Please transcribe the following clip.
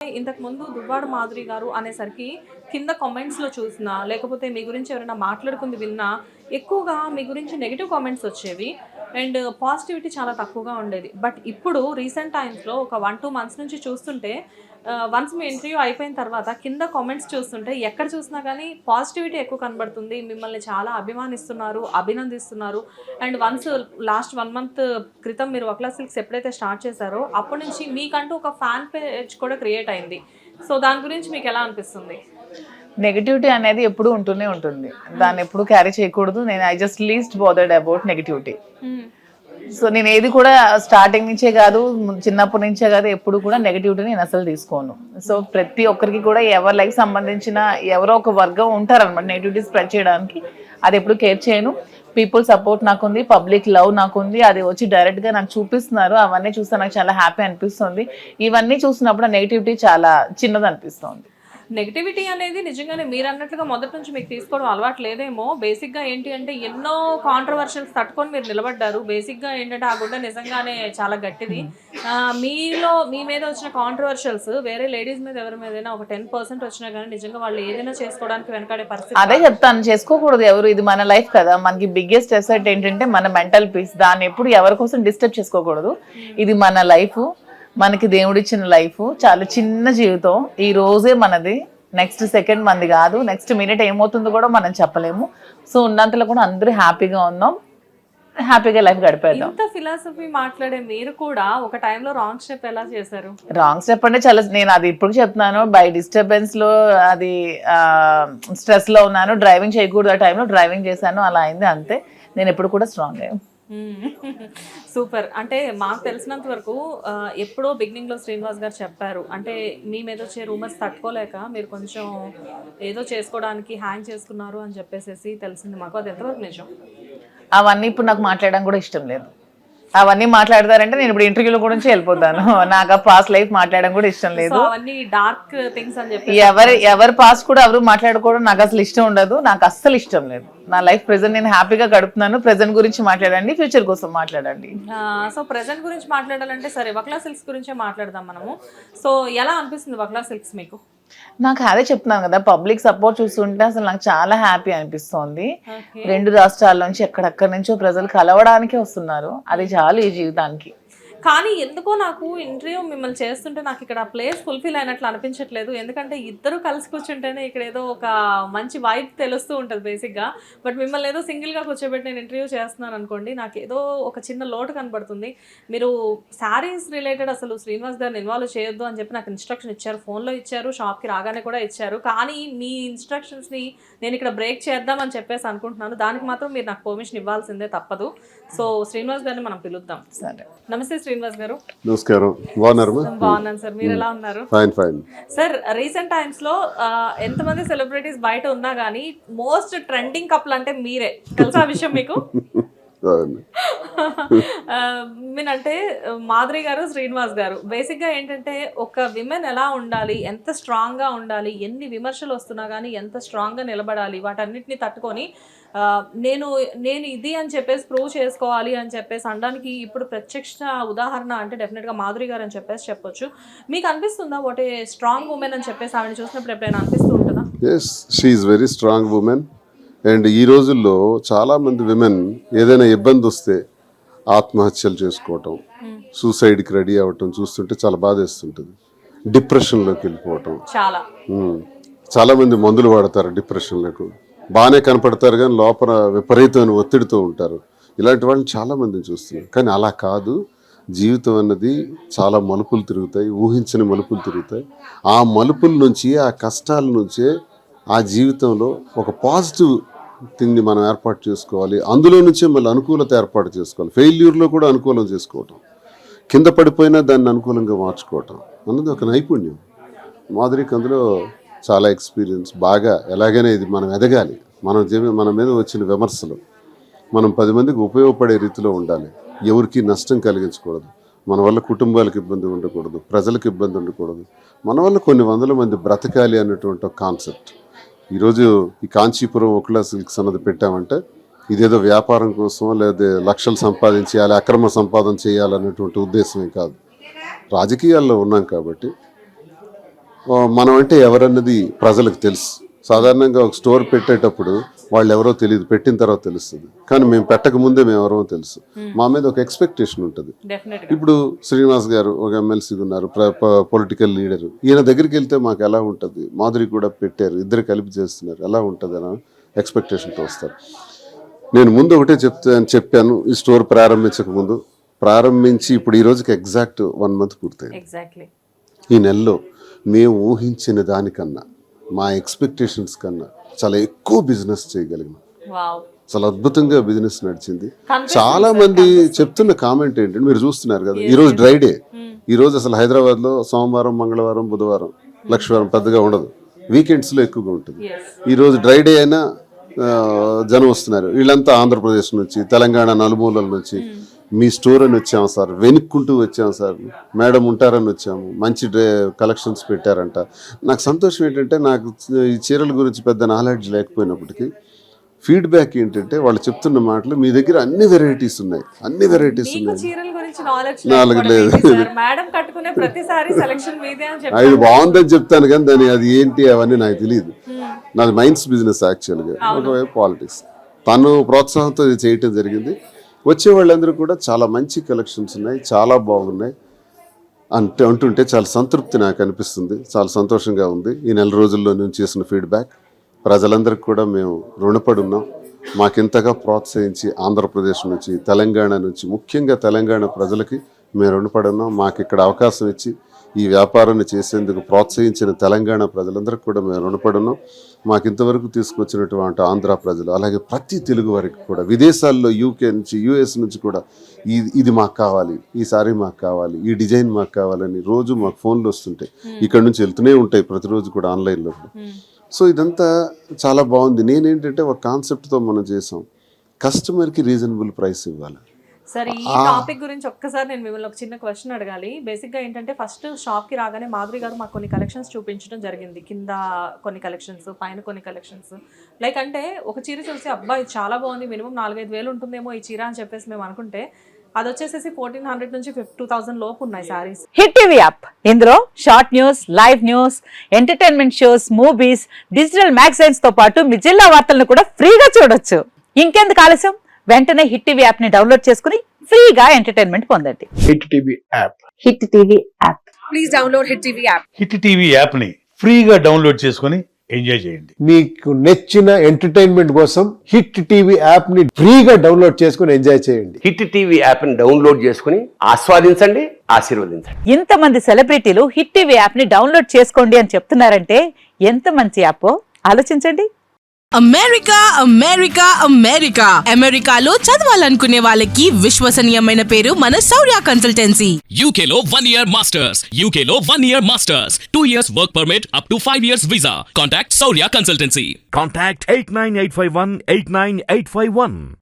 ఇంతకు ముందు దువ్వాడ మాధురి గారు అనేసరికి కింద కామెంట్స్‌లో చూసినా, లేకపోతే మీ గురించి ఎవరైనా మాట్లాడుకుంది విన్నా, ఎక్కువగా మీ గురించి నెగెటివ్ కామెంట్స్ వచ్చేవి. అండ్ పాజిటివిటీ చాలా తక్కువగా ఉండేది. బట్ ఇప్పుడు రీసెంట్ టైమ్స్‌లో ఒక 1, 2 మంత్స్ నుంచి చూస్తుంటే వన్స్ మీ ఇంటర్వ్యూ అయిపోయిన తర్వాత కింద కామెంట్స్ చూస్తుంటే ఎక్కడ చూసినా గానీ పాజిటివిటీ ఎక్కువ కనబడుతుంది. మిమ్మల్ని చాలా అభిమానిస్తున్నారు, అభినందిస్తున్నారు. అండ్ వన్స్ లాస్ట్ 1 మంత్ క్రితం మీరు 'వక్లా సిల్క్స్' ఎప్పుడైతే స్టార్ట్ చేశారో అప్పటి నుంచి మీకంటూ ఒక ఫ్యాన్ పేజ్ కూడా క్రియేట్ అయింది. సో దాని గురించి మీకు ఎలా అనిపిస్తుంది? నెగటివిటీ అనేది ఎప్పుడు ఉంటూనే ఉంటుంది. దాన్ని ఎప్పుడు క్యారీ చేయకూడదు. నేను I just least bothered about negativity. So నేను ఏది కూడా స్టార్టింగ్ నుంచే కాదు, చిన్నప్పటి నుంచే కాదు, ఎప్పుడు కూడా నెగటివిటీని నేను అసలు తీసుకోను. సో ప్రతి ఒక్కరికి కూడా ఎవరి లైఫ్ సంబంధించిన ఎవరో ఒక వర్గం ఉంటారనమాట నెగటివిటీ స్ప్రెడ్ చేయడానికి. అది ఎప్పుడు కేర్ చేయను. పీపుల్ సపోర్ట్ నాకుంది, పబ్లిక్ లవ్ నాకుంది. అది వచ్చి డైరెక్ట్గా నాకు చూపిస్తున్నారు. అవన్నీ చూస్తే నాకు చాలా హ్యాపీ అనిపిస్తుంది. ఇవన్నీ చూసినప్పుడు నెగటివిటీ చాలా చిన్నది అనిపిస్తుంది. నెగటివిటీ అనేది నిజంగానే మీరు అన్నట్లుగా మొదటి నుంచి మీకు తీసుకోవడం అలవాటు లేదేమో. బేసిక్గా ఏంటి అంటే ఎన్నో కాంట్రవర్షియల్స్ తట్టుకొని మీరు నిలబడ్డారు. బేసిక్గా ఏంటంటే ఆ గుడ్డ నిజంగానే చాలా గట్టిది. మీలో మీ మీద వచ్చిన కాంట్రవర్షియల్స్ వేరే లేడీస్ మీద ఎవరి మీదైనా ఒక 10% వచ్చినా కానీ నిజంగా వాళ్ళు ఏదైనా చేసుకోవడానికి వెనకాడే పరిస్థితి. అదే చెప్తాను, చేసుకోకూడదు ఎవరు. ఇది మన లైఫ్ కదా. మనకి బిగ్గెస్ట్ ఎసెట్ ఏంటంటే మన మెంటల్ పీస్. దాన్ని ఎప్పుడు ఎవరి కోసం డిస్టర్బ్ చేసుకోకూడదు. ఇది మన లైఫ్, మనకి దేవుడిచ్చిన లైఫ్, చాలా చిన్న జీవితం. ఈ రోజే మనది, నెక్స్ట్ సెకండ్ మనది కాదు. నెక్స్ట్ మినిట్ ఏమవుతుందో కూడా మనం చెప్పలేము. సో ఉన్నంతలో కూడా అందరూ హ్యాపీగా ఉన్నాం, హ్యాపీగా లైఫ్ గడిపేద్దాం. ఇంత ఫిలాసఫీ మాట్లాడే మీరు కూడా ఒక టైంలో రాంగ్ స్టెప్ ఎలా చేశారు? రాంగ్ స్టెప్ అంటే చాలా, నేను అది ఇప్పుడు చెప్తున్నాను. బై డిస్టర్బెన్స్ లో, అది స్ట్రెస్ లో ఉన్నాను, డ్రైవింగ్ చేయకూడదు. ఆ టైంలో డ్రైవింగ్ చేశాను, అలా అయింది అంతే. నేను ఎప్పుడు కూడా స్ట్రాంగ్ అయ్యాను. సూపర్. అంటే మాకు తెలిసినంత వరకు ఎప్పుడో బిగినింగ్లో శ్రీనివాస్ గారు చెప్పారు, అంటే మీ మీద వచ్చే రూమర్స్ తట్టుకోలేక మీరు కొంచెం ఏదో చేసుకోవడానికి హ్యాంగ్ చేసుకున్నారు అని చెప్పేసి తెలిసింది మాకు. అది ఎంతవరకు నిజం? అవన్నీ ఇప్పుడు నాకు మాట్లాడడం కూడా ఇష్టం లేదు. అవన్నీ మాట్లాడతారంటే నేను ఇప్పుడు ఇంటర్వ్యూల గురించి వెళ్ళిపోతాను. నాకు ఆ పాస్ట్ లైఫ్ మాట్లాడడం కూడా ఇష్టం లేదు. అవన్నీ డార్క్ థింగ్స్ అని చెప్పి ఎవరి పాస్ట్ కూడా ఎవరు మాట్లాడుకోవడం నాకు అసలు ఇష్టం ఉండదు. నాకు అస్సలు ఇష్టం లేదు. నా లైఫ్ ప్రెజెంట్ నేను హ్యాపీగా గడుపుతున్నాను. ప్రెజెంట్ గురించి మాట్లాడండి, ఫ్యూచర్ కోసం మాట్లాడండి. సో ప్రెజెంట్ గురించి మాట్లాడాలంటే సరే, వక్లా సిల్క్స్ గురించే మాట్లాడదాం మనము. సో ఎలా అనిపిస్తుంది వక్లా సిల్క్స్ మీకు? నాకు అదే చెప్తున్నాను కదా, పబ్లిక్ సపోర్ట్ చూస్తుంటే అసలు నాకు చాలా హ్యాపీ అనిపిస్తుంది. 2 రాష్ట్రాల నుంచి ఎక్కడెక్కడి నుంచో ప్రజలు కలవడానికే వస్తున్నారు. అది చాలు ఈ జీవితానికి. కానీ ఎందుకో నాకు ఇంటర్వ్యూ మిమ్మల్ని చేస్తుంటే నాకు ఇక్కడ ప్లేస్ ఫుల్ఫిల్ అయినట్లు అనిపించట్లేదు. ఎందుకంటే ఇద్దరు కలిసి కూర్చుంటేనే ఇక్కడ ఏదో ఒక మంచి వైబ్ తెలుస్తూ ఉంటుంది బేసిక్గా. బట్ మిమ్మల్ని ఏదో సింగిల్గా కూర్చోబెట్టి నేను ఇంటర్వ్యూ చేస్తున్నాను అనుకోండి, నాకు ఏదో ఒక చిన్న లోటు కనబడుతుంది. మీరు శారీస్ రిలేటెడ్ అసలు శ్రీనివాస్ గారిని ఇన్వాల్వ్ చేయొద్దు అని చెప్పి నాకు ఇన్స్ట్రక్షన్ ఇచ్చారు, ఫోన్లో ఇచ్చారు, షాప్కి రాగానే కూడా ఇచ్చారు. కానీ మీ ఇన్స్ట్రక్షన్స్ని నేను ఇక్కడ బ్రేక్ చేద్దామని చెప్పేసి అనుకుంటున్నాను. దానికి మాత్రం మీరు నాకు పర్మిషన్ ఇవ్వాల్సిందే, తప్పదు. సో శ్రీనివాస్ గారిని మనం పిలుద్దాం. సరే, నమస్తే శ్రీనివాస్ గారు. నమస్కారం. బాగున్నాను సార్, మీరు ఎలా ఉన్నారు? ఫైన్. సార్, రీసెంట్ టైమ్స్ లో ఎంతమంది సెలబ్రిటీస్ బయట ఉన్నా గానీ మోస్ట్ ట్రెండింగ్ కపుల్ అంటే మీరే, తెలుసా ఆ విషయం మీకు? మీనంటే మాధురి గారు, శ్రీనివాస్ గారు. బేసిక్గా ఏంటంటే ఒక విమెన్ ఎలా ఉండాలి, ఎంత స్ట్రాంగ్గా ఉండాలి, ఎన్ని విమర్శలు వస్తున్నా కానీ ఎంత స్ట్రాంగ్గా నిలబడాలి, వాటన్నిటిని తట్టుకొని నేను ఇది అని చెప్పేసి ప్రూవ్ చేసుకోవాలి అని చెప్పేసి అనడానికి ఇప్పుడు ప్రత్యక్ష ఉదాహరణ అంటే డెఫినెట్గా మాధురి గారు అని చెప్పేసి చెప్పొచ్చు. మీకు అనిపిస్తుందా వాట్ ఏ స్ట్రాంగ్ ఉమెన్ అని చెప్పేసి ఆవిడ చూసినప్పుడు ఎప్పుడైనా అనిపిస్తూ ఉంటుందా? Yes, she is very strong women. And ఈ రోజుల్లో చాలామంది విమెన్ ఏదైనా ఇబ్బంది వస్తే ఆత్మహత్యలు చేసుకోవటం, సూసైడ్కి రెడీ అవ్వటం చూస్తుంటే చాలా బాధేస్తుంటుంది. డిప్రెషన్లోకి వెళ్ళిపోవటం, చాలామంది మందులు వాడతారు డిప్రెషన్లకు. బాగానే కనపడతారు కానీ లోపల విపరీతమైన ఒత్తిడితో ఉంటారు. ఇలాంటి వాళ్ళని చాలామందిని చూస్తున్నారు. కానీ అలా కాదు, జీవితం అన్నది చాలా మలుపులు తిరుగుతాయి, ఊహించని మలుపులు తిరుగుతాయి. ఆ మలుపుల నుంచి, ఆ కష్టాల నుంచే ఆ జీవితంలో ఒక పాజిటివ్ థింగ్ని మనం ఏర్పాటు చేసుకోవాలి. అందులో నుంచే మళ్ళీ అనుకూలత ఏర్పాటు చేసుకోవాలి. ఫెయిల్యూర్లో కూడా అనుకూలం చేసుకోవటం, కింద పడిపోయినా దాన్ని అనుకూలంగా మార్చుకోవటం అన్నది ఒక నైపుణ్యం. మాధురికి అందులో చాలా ఎక్స్పీరియన్స్. బాగా ఎలాగైనా ఇది మనం ఎదగాలి, మన మీద వచ్చిన విమర్శలు మనం 10 మందికి ఉపయోగపడే రీతిలో ఉండాలి. ఎవరికి నష్టం కలిగించకూడదు. మన వల్ల కుటుంబాలకు ఇబ్బంది ఉండకూడదు, ప్రజలకు ఇబ్బంది ఉండకూడదు. మన వల్ల కొన్ని వందల మంది బ్రతకాలి అన్నటువంటి ఒక కాన్సెప్ట్. ఈరోజు ఈ కాంచీపురం వక్లా సిల్క్స్ అన్నది పెట్టామంటే ఇదేదో వ్యాపారం కోసం లేదా లక్షలు సంపాదించేయాలి, అక్రమ సంపాదన చేయాలనేటువంటి ఉద్దేశమే కాదు. రాజకీయాల్లో ఉన్నాం కాబట్టి మనం అంటే ఎవరన్నది ప్రజలకు తెలుసు. సాధారణంగా ఒక స్టోర్ పెట్టేటప్పుడు వాళ్ళు ఎవరో తెలియదు, పెట్టిన తర్వాత తెలుస్తుంది. కానీ మేము పెట్టక ముందే మేము ఎవరో తెలుసు. మా మీద ఒక ఎక్స్పెక్టేషన్ ఉంటుంది. డెఫినెట్గా ఇప్పుడు శ్రీనివాస్ గారు ఒక ఎమ్మెల్సీగా ఉన్నారు, పొలిటికల్ లీడర్. ఈయన దగ్గరికి వెళ్తే మాకు ఎలా ఉంటుంది, మాధురి కూడా పెట్టారు, ఇద్దరు కలిపి చేస్తున్నారు, ఎలా ఉంటుంది అని ఎక్స్పెక్టేషన్తో వస్తారు. నేను ముందు ఒకటే చెప్పాను ఈ స్టోర్ ప్రారంభించక ముందు. ప్రారంభించి ఇప్పుడు ఈ రోజుకి ఎగ్జాక్ట్ 1 month పూర్తయింది. ఎగ్జాక్ట్లీ ఈ నెలలో మేము ఊహించిన దానికన్నా, మా ఎక్స్పెక్టేషన్స్ కన్నా చాలా ఎక్కువ బిజినెస్ చేయగలిగినాం. వావ్, చాలా అద్భుతంగా బిజినెస్ నడిచింది. చాలా మంది చెప్తున్న కామెంట్ ఏంటంటే, మీరు చూస్తున్నారు కదా, ఈ రోజు డ్రై డే. ఈ రోజు అసలు హైదరాబాద్ లో సోమవారం, మంగళవారం, బుధవారం, లక్షవారం పెద్దగా ఉండదు, వీకెండ్స్ లో ఎక్కువగా ఉంటుంది. ఈ రోజు డ్రై డే అయినా జనం వస్తున్నారు. వీళ్ళంతా ఆంధ్రప్రదేశ్ నుంచి, తెలంగాణ నలుమూలల నుంచి. మీ స్టోర్ అని వచ్చాము సార్, వెనుక్కుంటూ వచ్చాము సార్, మేడం ఉంటారని వచ్చాము, మంచి కలెక్షన్స్ పెట్టారంట. నాకు సంతోషం ఏంటంటే, నాకు ఈ చీరల గురించి పెద్ద నాలెడ్జ్ లేకపోయినప్పటికీ ఫీడ్బ్యాక్ ఏంటంటే, వాళ్ళు చెప్తున్న మాటలు, మీ దగ్గర అన్ని వెరైటీస్ ఉన్నాయి, అన్ని వెరైటీస్ ఉన్నాయి. చీరల గురించి నాలెడ్జ్ నాలుగు లేదు, మేడం కట్టుకునే ప్రతిసారి సెలక్షన్ మీదే అని చెప్పి అది బాగుందని చెప్తాను కానీ దాని అది ఏంటి అవన్నీ నాకు తెలియదు. నాది మైన్స్ బిజినెస్ యాక్చువల్గా, ఒకవైపు పాలిటిక్స్. తను ప్రోత్సాహంతో ఇది చేయటం జరిగింది. వచ్చే వాళ్ళందరూ కూడా చాలా మంచి కలెక్షన్స్ ఉన్నాయి, చాలా బాగున్నాయి అంటుంటే చాలా సంతృప్తి నాకు అనిపిస్తుంది. చాలా సంతోషంగా ఉంది. ఈ నెల రోజుల్లో నేను చేసిన ఫీడ్బ్యాక్ ప్రజలందరికీ కూడా మేము రుణపడి ఉన్నాం. మాకింతగా ప్రోత్సహించి ఆంధ్రప్రదేశ్ నుంచి, తెలంగాణ నుంచి, ముఖ్యంగా తెలంగాణ ప్రజలకి మేము రుణపడి ఉన్నాం. మాకు ఇక్కడ అవకాశం ఇచ్చి ఈ వ్యాపారాన్ని చేసేందుకు ప్రోత్సహించిన తెలంగాణ ప్రజలందరికీ కూడా మేము రుణపడి ఉన్నాం. మాకు ఇంతవరకు తీసుకొచ్చినటువంటి ఆంధ్ర ప్రజలు, అలాగే ప్రతి తెలుగు వారికి కూడా, విదేశాల్లో యూకే నుంచి, యుఎస్ నుంచి కూడా ఇది మాకు కావాలి, ఈ సారీ మాకు కావాలి, ఈ డిజైన్ మాకు కావాలని రోజు మాకు ఫోన్లు వస్తుంటాయి. ఇక్కడ నుంచి వెళ్తూనే ఉంటాయి ప్రతిరోజు కూడా ఆన్లైన్లో కూడా. సో ఇదంతా చాలా బాగుంది. నేనేంటంటే ఒక కాన్సెప్ట్తో మనం చేసాం, కస్టమర్కి రీజనబుల్ ప్రైస్ ఇవ్వాలి. సరే, ఈ టాపిక్ గురించి ఒక్కసారి నేను మిమ్మల్ని ఒక చిన్న క్వశ్చన్ అడగాలి. బేసిక్గా ఏంటంటే, ఫస్ట్ షాప్కి రాగానే మాధురి గారు మాకు కొన్ని కలెక్షన్స్ చూపించడం జరిగింది. కింద కొన్ని కలెక్షన్స్, పైన కొన్ని కలెక్షన్స్. లైక్ అంటే ఒక చీర చూసి, అబ్బా ఇది చాలా బాగుంది, మినిమం 4-5 వేలు ఉంటుందేమో ఈ చీర అని చెప్పేసి మేము అనుకుంటే, అది వచ్చేసేసి 1400 నుంచి 2000 లోపు ఉన్నాయి సారీస్. హిట్ టీవీ యాప్, ఇందులో short news, live news, entertainment shows, movies, digital magazines తో పాటు మీ జిల్లా వార్తలను కూడా ఫ్రీగా చూడొచ్చు. ఇంకెందుకు ఆలస్యం, వెంటనే హిట్ టీవీ యాప్ ని డౌన్లోడ్ చేసుకుని ఫ్రీగా ఎంటర్టైన్మెంట్ పొందండి. Hit TV app. Hit TV app. Please download hit TV app. Hit TV app ని ఫ్రీగా డౌన్లోడ్ చేసుకుని ఎంజాయ్ చేయండి. మీకు నచ్చిన ఎంటర్టైన్మెంట్ కోసం హిట్ టీవీ యాప్ ని ఫ్రీగా డౌన్లోడ్ చేసుకుని ఎంజాయ్ చేయండి. హిట్ టీవీ యాప్ ని డౌన్లోడ్ చేసుకుని ఆస్వాదించండి, ఆశీర్వదించండి. ఇంతమంది సెలబ్రిటీలు హిట్ టీవీ యాప్ ని డౌన్లోడ్ చేసుకోండి అని చెప్తున్నారంటే ఎంత మంచి యాప్ ఆలోచించండి. అమెరికా అమెరికా అమెరికా అమెరికాలో చదవాలనుకునే వాళ్ళకి విశ్వసనీయమైన పేరు మన శౌర్య కన్సల్టెన్సీ. UK లో 1 year masters. UK లో 1 year masters. 2 years work permit up to 5 years visa. Contact Saurya Consultancy. Contact 89851 89851.